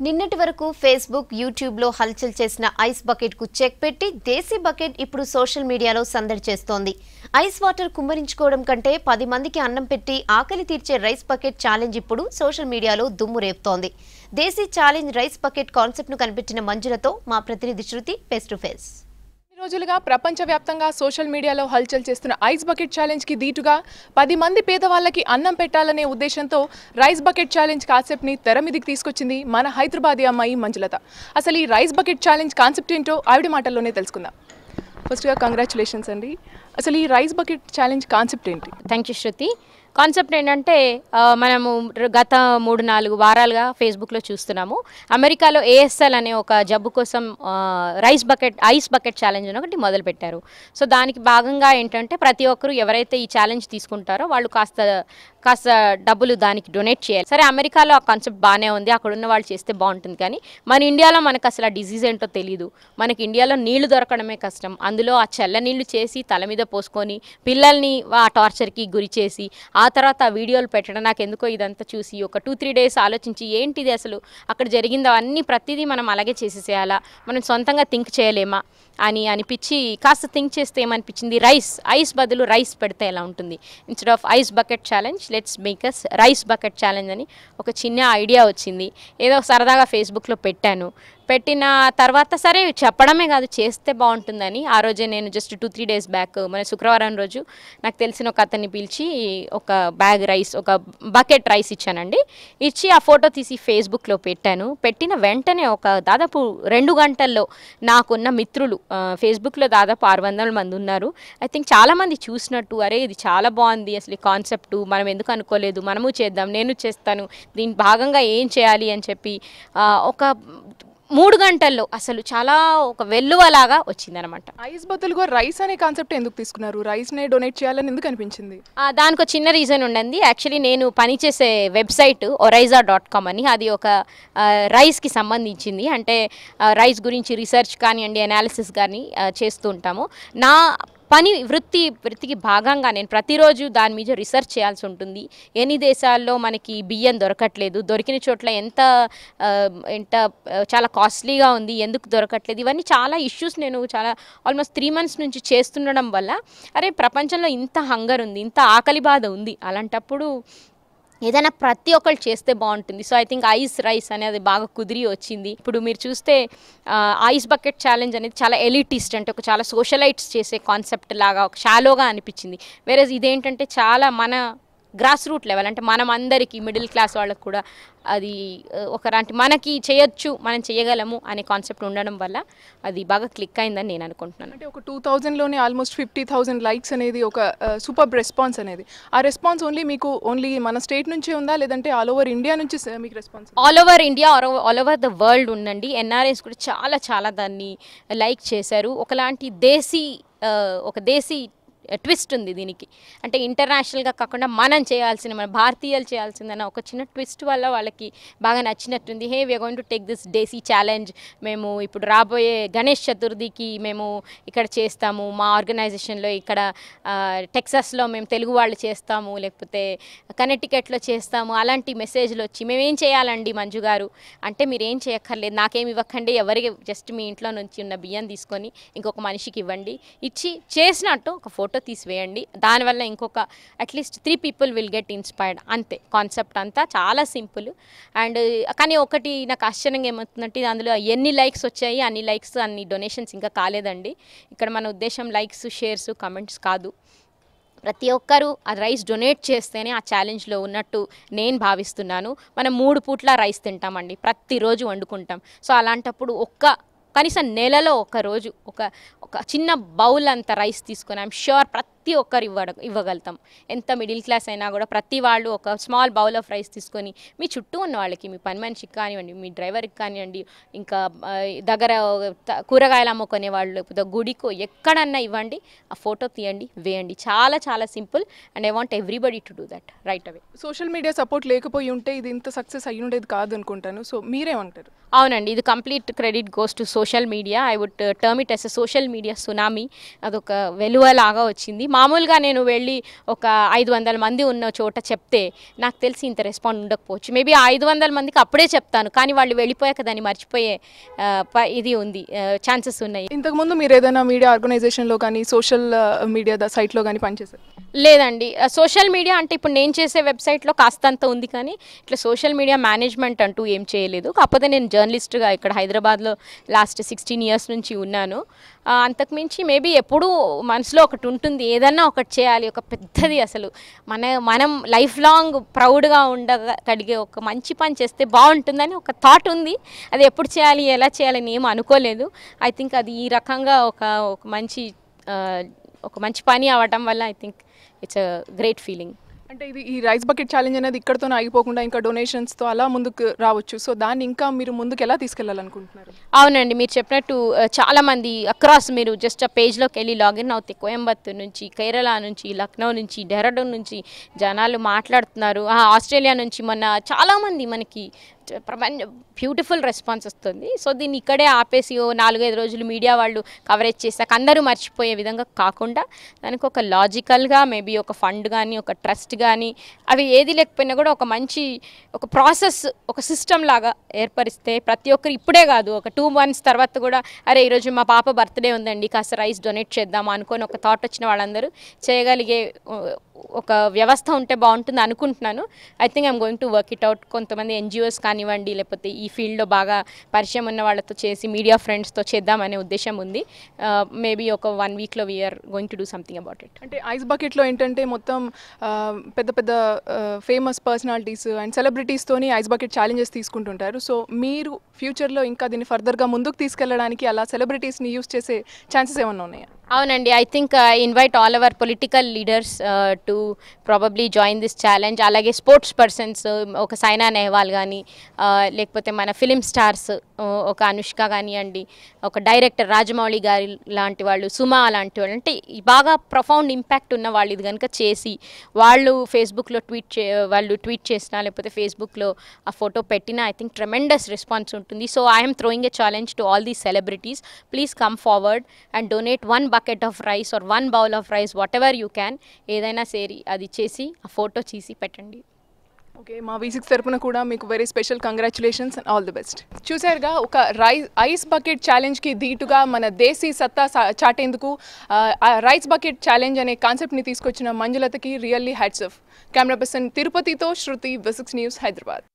నిన్నటి వరకు ఫేస్బుక్ యూట్యూబ్లో హల్చల్ చేసిన ఐస్ బకెట్కు చెక్ పెట్టి దేశీ బకెట్ ఇప్పుడు సోషల్ మీడియాలో సందడి చేస్తోంది. ఐస్ వాటర్ కుమ్మరించుకోవడం కంటే 10 మందికి అన్నం పెట్టి ఆకలి తీర్చే రైస్ బకెట్ ఛాలెంజ్ ఇప్పుడు సోషల్ మీడియాలో దుమ్ము రేపుతోంది. దేశీ ఛాలెంజ్ రైస్ బకెట్ కాన్సెప్ట్ను కనిపెట్టిన మంజులతో మా ప్రతినిధి శృతి ఫేస్ టు ఫేస్. రోజులుగా ప్రపంచవ్యాప్తంగా సోషల్ మీడియాలో హల్చల్ చేస్తున్న ఐస్ బకెట్ ఛాలెంజ్ కి దీటుగా 10 మంది పేదవాళ్ళకి అన్నం పెట్టాలనే ఉద్దేశంతో రైస్ బకెట్ ఛాలెంజ్ కాన్సెప్ట్ ని తెర మీదకి తీసుకొచ్చింది మన హైదరాబాదీ అమ్మాయి మంజులత. అసలు ఈ రైస్ బకెట్ ఛాలెంజ్ కాన్సెప్ట్ ఏంటో ఆవిడ మాటల్లోనే తెలుసుకుందాం. ఫస్ట్గా కంగ్రాచులేషన్స్ అండి. అసలు ఈ రైస్ బకెట్ ఛాలెంజ్ కాన్సెప్ట్ ఏంటి? Thank you Shruti. కాన్సెప్ట్ ఏంటంటే మనము గత 3-4 వారాలుగా ఫేస్బుక్లో చూస్తున్నాము. అమెరికాలో ఏఎస్ఎల్ అనే ఒక జబ్బు కోసం ఐస్ బకెట్ ఛాలెంజ్ అని ఒకటి మొదలుపెట్టారు. సో దానికి భాగంగా ఏంటంటే ప్రతి ఒక్కరు ఎవరైతే ఈ ఛాలెంజ్ తీసుకుంటారో వాళ్ళు కాస్త డబ్బులు దానికి డొనేట్ చేయాలి. సరే, అమెరికాలో ఆ కాన్సెప్ట్ బాగానే ఉంది, అక్కడ ఉన్న వాళ్ళు చేస్తే బాగుంటుంది. కానీ మన ఇండియాలో మనకు అసలు ఆ డిసీజ్ ఏంటో తెలియదు. మనకి ఇండియాలో నీళ్లు దొరకడమే కష్టం. అందులో ఆ చల్ల నీళ్లు చేసి తల మీద పోసుకొని పిల్లల్ని ఆ టార్చర్కి గురి చేసి ఆ తర్వాత ఆ వీడియోలు పెట్టడం, నాకు ఎందుకో ఇదంతా చూసి ఒక 2-3 డేస్ ఆలోచించి ఏంటిది అసలు అక్కడ జరిగిందో అన్నీ ప్రతిదీ మనం అలాగే చేసేసేయాలా, మనం సొంతంగా థింక్ చేయలేమా అని అనిపించి కాస్త థింక్ చేస్తే ఏమనిపించింది, ఐస్ బదులు రైస్ పెడితే ఎలా ఉంటుంది, instead of ice bucket challenge let's make us rice bucket challenge అని ఒక చిన్న ఐడియా వచ్చింది. ఏదో సరదాగా ఫేస్బుక్లో పెట్టిన తర్వాత సరే చెప్పడమే కాదు చేస్తే బాగుంటుందని ఆ రోజే నేను జస్ట్ 2-3 డేస్ బ్యాక్ మన శుక్రవారం రోజు నాకు తెలిసిన ఒక అతన్ని పిలిచి ఒక ఒక బకెట్ రైస్ ఇచ్చానండి. ఇచ్చి ఆ ఫోటో తీసి ఫేస్బుక్లో పెట్టిన వెంటనే ఒక దాదాపు 2 గంటల్లో నాకున్న మిత్రులు ఫేస్బుక్లో దాదాపు 600 మంది ఉన్నారు. ఐ థింక్ చాలామంది చూసినట్టు అరే ఇది చాలా బాగుంది, అసలు ఈ కాన్సెప్టు మనం ఎందుకు అనుకోలేదు, మనము చేద్దాం, నేను చేస్తాను, దీని భాగంగా ఏం చేయాలి అని చెప్పి ఒక 3 గంటల్లో అసలు చాలా ఒక వెల్లువలాగా వచ్చిందనమాట. ఐస్ బదులుగా రైస్ అనే కాన్సెప్ట్ ఎందుకు తీసుకున్నారు? రైస్నే డొనేట్ చేయాలని ఎందుకు అనిపించింది? దానికి ఒక చిన్న రీజన్ ఉండండి. యాక్చువల్లీ నేను పనిచేసే వెబ్సైట్ oraiza.com అని, అది ఒక రైస్కి సంబంధించింది. అంటే రైస్ గురించి రీసెర్చ్ కానివ్వండి, అనాలిసిస్ కానీ చేస్తూ ఉంటాము. నా వృత్తికి భాగంగా నేను ప్రతిరోజు దాని మీద రీసెర్చ్ చేయాల్సి ఉంటుంది. ఎన్ని దేశాల్లో మనకి బియ్యం దొరకట్లేదు, దొరికిన చోట్ల ఎంత చాలా కాస్ట్లీగా ఉంది, ఎందుకు దొరకట్లేదు, ఇవన్నీ చాలా ఇష్యూస్ నేను ఆల్మోస్ట్ 3 మంత్స్ నుంచి చేస్తుండడం వల్ల అరే ప్రపంచంలో ఇంత హంగర్ ఉంది, ఇంత ఆకలి బాధ ఉంది, అలాంటప్పుడు ఏదైనా ప్రతి ఒక్కళ్ళు చేస్తే బాగుంటుంది. సో ఐ థింక్ రైస్ అనేది బాగా కుదిరి వచ్చింది. ఇప్పుడు మీరు చూస్తే ఐస్ బకెట్ ఛాలెంజ్ అనేది చాలా ఎలిటిస్ట్, అంటే ఒక చాలా సోషలైట్స్ చేసే కాన్సెప్ట్ లాగా ఒక షాలోగా అనిపించింది. వేరే ఇదేంటంటే చాలా మన గ్రాస్ రూట్ లెవెల్, అంటే మనం అందరికీ మిడిల్ క్లాస్ వాళ్ళకు కూడా అది ఒకలాంటి మనకి చేయొచ్చు, మనం చేయగలము అనే కాన్సెప్ట్ ఉండడం వల్ల అది బాగా క్లిక్ అయిందని నేను అనుకుంటున్నాను. అంటే ఒక 2000లోనే ఆల్మోస్ట్ 50,000 లైక్స్ అనేది ఒక సూపర్ రెస్పాన్స్ అనేది. ఆ రెస్పాన్స్ ఓన్లీ మన స్టేట్ నుంచే ఉందా, లేదంటే ఆల్ ఓవర్ ఇండియా నుంచి మీకు response? All over India, all over the world ఉందండి. ఎన్ఆర్ఐస్ కూడా చాలా దాన్ని లైక్ చేశారు. ఒకలాంటి దేశీ ట్విస్ట్ ఉంది దీనికి. అంటే ఇంటర్నేషనల్గా కాకుండా మన భారతీయులు చేయాల్సిందన్న ఒక చిన్న ట్విస్ట్ వల్ల వాళ్ళకి బాగా నచ్చినట్టుంది. Hey we are going to take this desi challenge, మేము ఇప్పుడు రాబోయే గణేష్ చతుర్థికి మేము ఇక్కడ చేస్తాము, మా ఆర్గనైజేషన్లో ఇక్కడ టెక్సాస్లో మేము తెలుగు వాళ్ళు చేస్తాము, లేకపోతే కనెక్టికట్లో చేస్తాము, అలాంటి మెసేజ్లు వచ్చి మేమేం చేయాలండి మంజు గారు అంటే మీరేం చేయక్కర్లేదు, నాకేమి ఇవ్వకండి, ఎవరికి జస్ట్ మీ ఇంట్లో నుంచి ఉన్న బియ్యం తీసుకొని ఇంకొక మనిషికి ఇవ్వండి, ఇచ్చి చేసినట్టు ఒక ఫోటో తీసివేయండి, దానివల్ల ఇంకొక at least 3 people will get inspired. అంతే కాన్సెప్ట్ అంతా చాలా సింపుల్. అండ్ కానీ ఒకటి నాకు ఆశ్చర్యంగా ఏమవుతుందంటే అందులో ఎన్ని లైక్స్ వచ్చాయి, అన్ని లైక్స్ అన్ని డొనేషన్స్ ఇంకా కాలేదండి. ఇక్కడ మన ఉద్దేశం లైక్స్, షేర్స్, కమెంట్స్ కాదు. ప్రతి ఒక్కరూ ఆ రైస్ డొనేట్ చేస్తేనే ఆ ఛాలెంజ్లో ఉన్నట్టు నేను భావిస్తున్నాను. మనం 3 పూట్ల రైస్ తింటామండి, ప్రతిరోజు వండుకుంటాం. సో అలాంటప్పుడు కనీసం నెలలో ఒక రోజు ఒక చిన్న బౌల్ అంత రైస్ తీసుకొని ఐఎమ్ ష్యూర్ ప్రతి ఒక్కరు ఇవ్వగలుగుతాం. ఎంత మిడిల్ క్లాస్ అయినా కూడా ప్రతి వాళ్ళు ఒక స్మాల్ బౌల్ ఆఫ్ రైస్ తీసుకొని మీ చుట్టూ ఉన్న వాళ్ళకి, మీ పని మనిషికి కానివ్వండి, మీ డ్రైవర్కి కానివ్వండి, ఇంకా దగ్గర కూరగాయలు అమ్ముకునే వాళ్ళు, లేకపోతే గుడికో ఎక్కడన్నా ఇవ్వండి, ఆ ఫోటో తీయండి, వేయండి. చాలా simple. And I want everybody to do that right away. Social media support లేకపోయి ఉంటే ఇది ఇంత సక్సెస్ అయ్యి ఉండేది కాదు అనుకుంటాను. సో మీరేమంటారు? అవునండి, ఇది complete credit goes to social media. I would term it as a social media tsunami. అదొక వెలువలాగా వచ్చింది. మామూలుగా నేను వెళ్ళి ఒక 500 మంది ఉన్న చోట చెప్తే నాకు తెలిసి ఇంత రెస్పాండ్ ఉండకపోవచ్చు. మేబీ 500 మందికి అప్పుడే చెప్తాను, కానీ వాళ్ళు వెళ్ళిపోయాక దాన్ని మర్చిపోయే ఇది ఉంది, ఛాన్సెస్ ఉన్నాయి. ఇంతకుముందు మీరు ఏదైనా మీడియా ఆర్గనైజేషన్లో కానీ సోషల్ మీడియా సైట్లో కానీ పనిచేశారు? లేదండి. సోషల్ మీడియా అంటే ఇప్పుడు నేను చేసే వెబ్సైట్లో కాస్తంత ఉంది, కానీ ఇట్లా సోషల్ మీడియా మేనేజ్మెంట్ అంటూ ఏం చేయలేదు. కాకపోతే నేను జర్నలిస్ట్గా ఇక్కడ హైదరాబాద్లో లాస్ట్ 16 years నుంచి ఉన్నాను. అంతకుమించి మేబీ ఎప్పుడూ మనసులో ఒకటి ఉంటుంది, ఏదన్నా ఒకటి చేయాలి, ఒక పెద్దది అసలు మనం లైఫ్ లాంగ్ ప్రౌడ్గా ఉండగలిగే ఒక మంచి పని చేస్తే బాగుంటుందని ఒక థాట్ ఉంది. అది ఎప్పుడు చేయాలి, ఎలా చేయాలని ఏం అనుకోలేదు. ఐ థింక్ అది ఈ రకంగా ఒక మంచి పని అవ్వటం వల్ల I think it's a great feeling. అంటే ఇది ఈ రైస్ బకెట్ ఛాలెంజ్ అనేది ఇక్కడతోనే ఆగిపోకుండా ఇంకా డొనేషన్స్తో అలా ముందుకు రావచ్చు. సో దాన్ని ఇంకా మీరు ముందుకు ఎలా తీసుకెళ్లాలనుకుంటున్నారు? అవునండి, మీరు చెప్పినట్టు చాలామంది అక్రాస్, మీరు జస్ట్ ఆ పేజ్లోకి వెళ్ళి లాగిన్ అవుతే కోయంబత్తూర్ నుంచి, కేరళ నుంచి, లక్నో నుంచి, డెహ్రాడూన్ నుంచి జనాలు మాట్లాడుతున్నారు. ఆస్ట్రేలియా నుంచి మొన్న చాలామంది మనకి బ్యూటిఫుల్ రెస్పాన్స్ వస్తుంది. సో దీన్ని ఇక్కడే ఆపేసి 4-5 రోజులు మీడియా వాళ్ళు కవరేజ్ చేశాక అందరూ మర్చిపోయే విధంగా కాకుండా దానికి ఒక లాజికల్గా మేబీ ఒక ఫండ్ కానీ ఒక ట్రస్ట్ కానీ అవి ఏది లేకపోయినా కూడా ఒక మంచి ఒక ప్రాసెస్, ఒక సిస్టమ్ లాగా ఏర్పరిస్తే ప్రతి ఒక్కరు ఇప్పుడే కాదు, ఒక 2 months తర్వాత కూడా అరే ఈరోజు మా పాప బర్త్డే ఉందండి, కాస్త రైస్ డొనేట్ చేద్దాము అనుకొని ఒక థాట్ వచ్చిన వాళ్ళందరూ చేయగలిగే ఒక వ్యవస్థ ఉంటే బాగుంటుంది అనుకుంటున్నాను. I think I'm going to work it out. కొంతమంది NGOs కానివ్వండి, లేకపోతే ఈ ఫీల్డ్లో బాగా పరిచయం ఉన్న వాళ్ళతో చేసి మీడియా ఫ్రెండ్స్తో చేద్దామనే ఉద్దేశం ఉంది. మేబీ ఒక 1 weekలో we are going to do something about it. అంటే ఐస్ బకెట్లో ఏంటంటే మొత్తం పెద్ద పెద్ద ఫేమస్ పర్సనాలిటీస్ అండ్ సెలబ్రిటీస్తోని ఐస్ బకెట్ ఛాలెంజెస్ తీసుకుంటుంటారు. సో మీరు ఫ్యూచర్లో ఇంకా దీన్ని ఫర్దర్గా ముందుకు తీసుకెళ్ళడానికి అలా సెలబ్రిటీస్ని యూస్ చేసే ఛాన్సెస్ ఏమన్నా ఉన్నాయా? అవునండి, I think invite all our political leaders to probably join this challenge. అలాగే స్పోర్ట్స్ పర్సన్స్, ఒక సైనా నెహ్వాల్ కానీ, లేకపోతే మన ఫిలిం స్టార్స్ ఒక అనుష్క కానివ్వండి, ఒక డైరెక్టర్ రాజమౌళి గారి లాంటి వాళ్ళు, సుమా లాంటి వాళ్ళు, అంటే బాగా ప్రొఫౌండ్ ఇంపాక్ట్ ఉన్న వాళ్ళు ఇది కనుక చేసి వాళ్ళు ఫేస్బుక్లో వాళ్ళు ట్వీట్ చేసినా లేకపోతే ఫేస్బుక్లో ఆ ఫోటో పెట్టినా ఐ థింక్ ట్రెమెండస్ రెస్పాన్స్ ఉంటుంది. So I'm throwing a challenge to all these celebrities. Please come forward and donate 1 bucket of rice or 1 bowl of rice, whatever you can. ఏదైనా సేరి అది చేసి ఆ ఫోటో తీసి పెట్టండి. ఓకే, మా V6 తరపున కూడా మీకు very special congratulations and all the best. చూసారుగా, ఒక ఐస్ బకెట్ ఛాలెంజ్కి ధీటుగా మన దేశీ సత్తా చాటేందుకు రైస్ బకెట్ ఛాలెంజ్ అనే కాన్సెప్ట్ని తీసుకొచ్చిన మంజులతకి really hats off. Camera person తిరుపతితో శృతి, V6 న్యూస్, హైదరాబాద్.